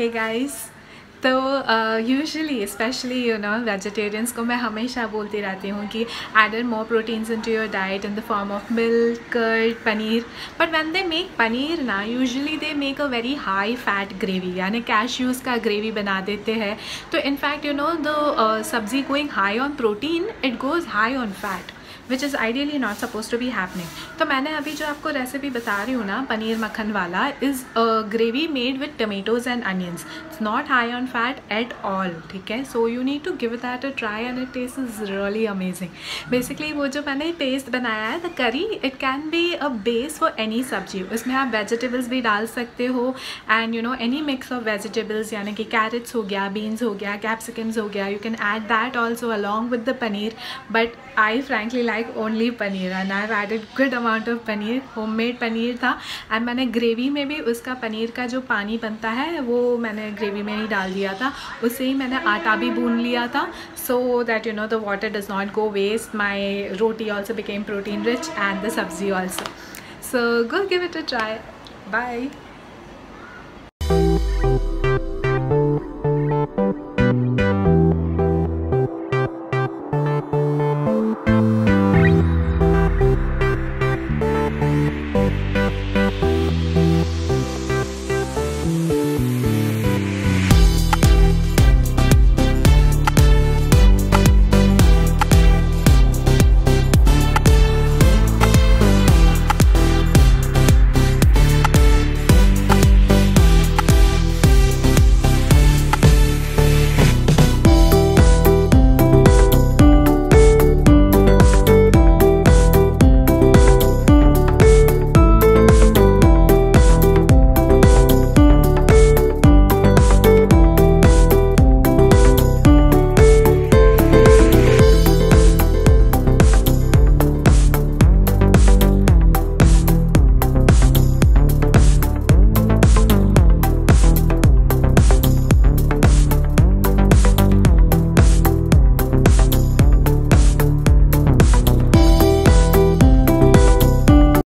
हे guys, तो usually specially vegetarians को मैं हमेशा बोलती रहती हूँ कि add more proteins into your diet in the form of milk, curd, paneer. But when they make paneer ना, usually they make a very high fat gravy, यानी कैश्यूज़ का ग्रेवी बना देते हैं. तो in fact the sabzi going high on protein, it goes high on fat, which is ideally not suppose to be happening. तो मैंने अभी जो आपको रेसिपी बता रही हूँ ना, पनीर मक्खन वाला, is gravy made with tomatoes and onions. It's not high on fat at all. ठीक है, so you need to give that a try and it taste is really amazing. Basically वो जो मैंने पेस्ट बनाया है the curry, it can be a base for any sabzi. उसमें आप vegetables भी डाल सकते हो and any mix of vegetables, यानी कि कैरेट्स हो गया, बीन्स हो गया, कैप्सिकम्स हो गया, you can add that also along with the paneer. But I frankly like only paneer and I have added good amount of paneer. Homemade paneer था एंड मैंने ग्रेवी में भी उसका पनीर का जो पानी बनता है वो मैंने ग्रेवी में ही डाल दिया था. उससे ही मैंने आटा भी भून लिया था, so that the water does not go waste. My roti also became protein rich and the sabzi also. So go give it a try. Bye.